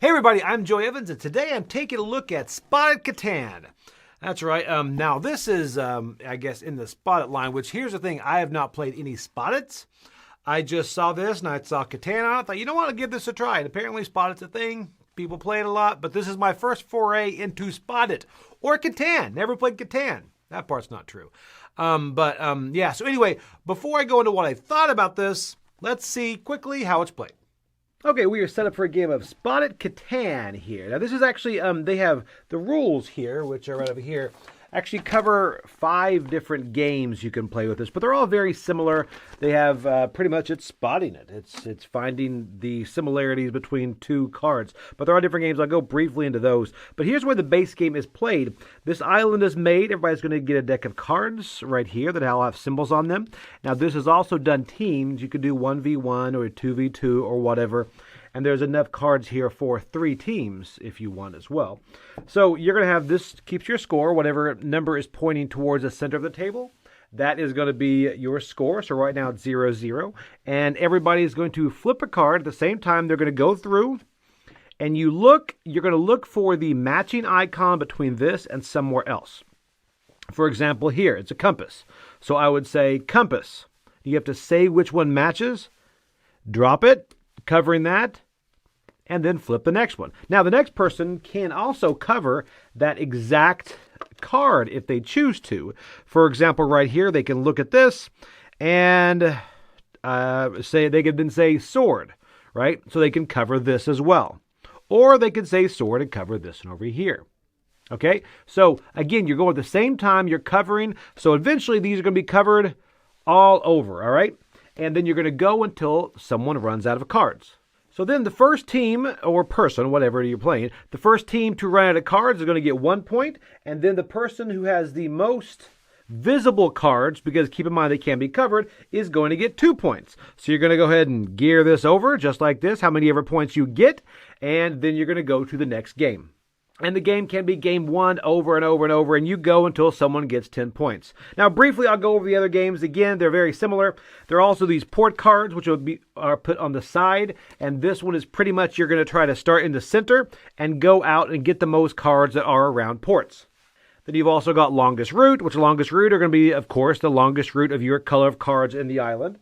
Hey everybody, I'm Joey Evans, and today I'm taking a look at Spot It Catan. That's right. Now this is, I guess, in the Spot It line, which here's the thing, I have not played any Spot It's. I just saw this and I saw Catan on it. I thought, you know what, I'll give this a try. And apparently Spot It's a thing. People play it a lot, but this is my first foray into Spot It. Or Catan. Never played Catan. That part's not true. Yeah, so anyway, before I go into what I thought about this, let's see quickly how it's played. Okay, we are set up for a game of Spot It Catan here. Now this is actually, they have the rules here, which are right over here, actually cover 5 different games you can play with this, but they're all very similar. They have pretty much, it's spotting it. It's finding the similarities between 2 cards. But there are different games. I'll go briefly into those. But here's where the base game is played. This island is made. Everybody's going to get a deck of cards right here that all have symbols on them. Now this is also done teams. You could do 1v1 or 2v2 or whatever. And there's enough cards here for 3 teams if you want as well. So you're going to have this, keeps your score, whatever number is pointing towards the center of the table. That is going to be your score. So right now it's 0-0. And everybody is going to flip a card. At the same time, they're going to go through. And you're going to look for the matching icon between this and somewhere else. For example, here, it's a compass. So I would say compass. You have to say which one matches. Drop it, covering that. And then flip the next one. Now, the next person can also cover that exact card if they choose to. For example, right here, they can look at this and say they could then say sword, right? So they can cover this as well. Or they could say sword and cover this one over here. Okay? So, again, you're going at the same time, you're covering. So, eventually, these are going to be covered all over, all right? And then you're going to go until someone runs out of cards. So then the first team, or person, whatever you're playing, the first team to run out of cards is going to get 1 point, and then the person who has the most visible cards, because keep in mind they can be covered, is going to get 2 points. So you're going to go ahead and gear this over, just like this, how many ever points you get, and then you're going to go to the next game. And the game can be game 1 over and over and over, and you go until someone gets 10 points. Now, briefly, I'll go over the other games. Again, they're very similar. There are also these port cards, which are put on the side. And this one is pretty much you're going to try to start in the center and go out and get the most cards that are around ports. Then you've also got longest route, which longest route are going to be, of course, the longest route of your color of cards in the island.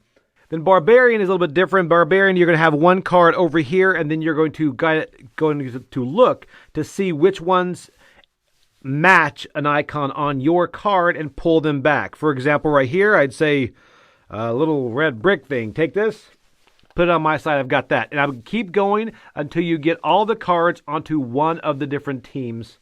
Then Barbarian is a little bit different. Barbarian, you're going to have 1 card over here, and then you're going to look to see which ones match an icon on your card and pull them back. For example, right here, I'd say a little red brick thing. Take this, put it on my side. I've got that. And I would keep going until you get all the cards onto one of the different teams'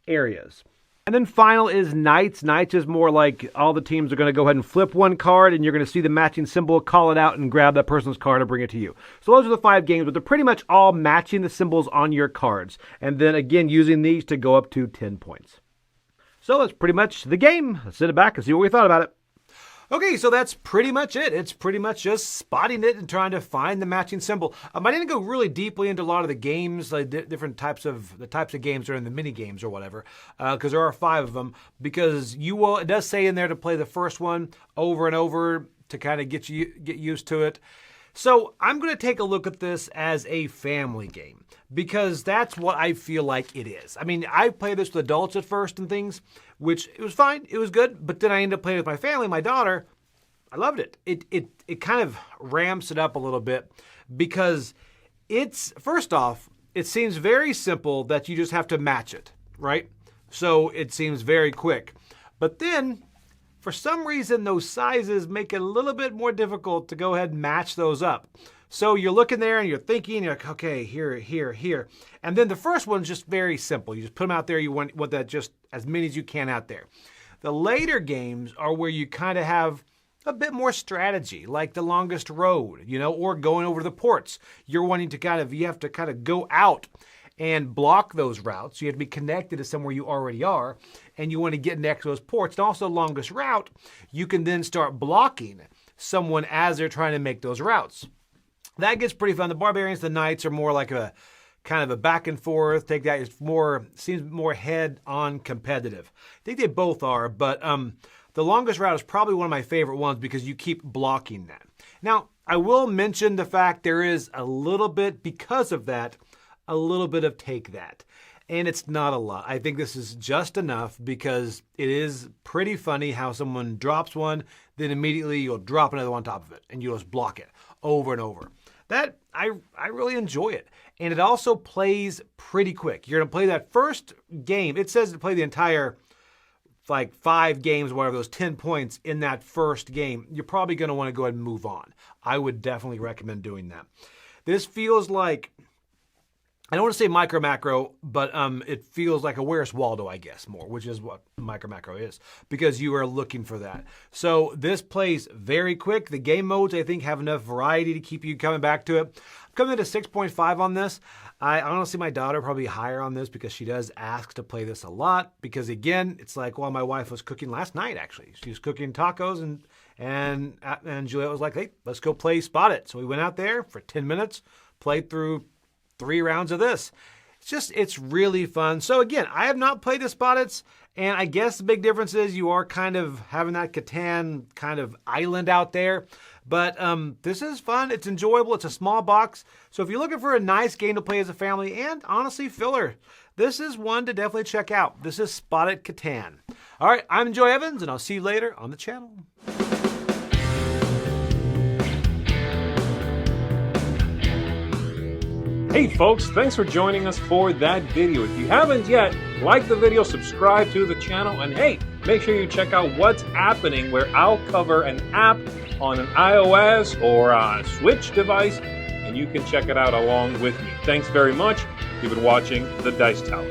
areas. And then final is Knights. Knights is more like all the teams are going to go ahead and flip 1 card, and you're going to see the matching symbol, call it out, and grab that person's card and bring it to you. So those are the 5 games, but they're pretty much all matching the symbols on your cards. And then, again, using these to go up to 10 points. So that's pretty much the game. Let's sit it back and see what we thought about it. Okay, so that's pretty much it. It's pretty much just spotting it and trying to find the matching symbol. I didn't go really deeply into a lot of the games, like different types of games that are in the mini games or whatever, because there are 5 of them. Because it does say in there to play the first one over and over to kind of get used to it. So I'm going to take a look at this as a family game because that's what I feel like it is. I played this with adults at first and things, which it was fine. It was good. But then I ended up playing with my family, my daughter. I loved it. It kind of ramps it up a little bit because first off, it seems very simple that you just have to match it, right? So it seems very quick. But then for some reason, those sizes make it a little bit more difficult to go ahead and match those up. So you're looking there and you're thinking, you're like, okay, here, here, here. And then the first one's just very simple. You just put them out there. You want that just as many as you can out there. The later games are where you kind of have a bit more strategy, like the longest road, or going over the ports. You're wanting to you have to kind of go out and block those routes. You have to be connected to somewhere you already are, and you want to get next to those ports. And also longest route, you can then start blocking someone as they're trying to make those routes. That gets pretty fun. The Barbarians, the Knights are more like a kind of a back and forth. Take that, seems more head-on competitive. I think they both are, but the longest route is probably one of my favorite ones because you keep blocking that. Now, I will mention the fact there is a little bit, because of that, a little bit of take that. And it's not a lot. I think this is just enough because it is pretty funny how someone drops one, then immediately you'll drop another one on top of it and you'll just block it over and over. That, I really enjoy it. And it also plays pretty quick. You're going to play that first game. It says to play the entire, like 5 games, whatever, those 10 points in that first game. You're probably going to want to go ahead and move on. I would definitely recommend doing that. This feels like, I don't want to say micro macro, but it feels like a Where's Waldo, I guess, more, which is what micro macro is, because you are looking for that. So this plays very quick. The game modes, I think, have enough variety to keep you coming back to it. I'm coming to 6.5 on this. I honestly, my daughter probably higher on this because she does ask to play this a lot. Because again, it's like, well, my wife was cooking last night, actually. She was cooking tacos and Juliet was like, hey, let's go play Spot It. So we went out there for 10 minutes, played through 3 rounds of this. It's really fun. So again, I have not played the Spot It's, and I guess the big difference is you are kind of having that Catan kind of island out there. But this is fun. It's enjoyable. It's a small box. So if you're looking for a nice game to play as a family and honestly filler, this is one to definitely check out. This is Spot It Catan. All right, I'm Joe Evans, and I'll see you later on the channel. Hey folks, thanks for joining us for that video. If you haven't yet, like the video, subscribe to the channel, and hey, make sure you check out what's happening, where I'll cover an app on an iOS or a Switch device, and you can check it out along with me. Thanks very much. You've been watching The Dice Tower.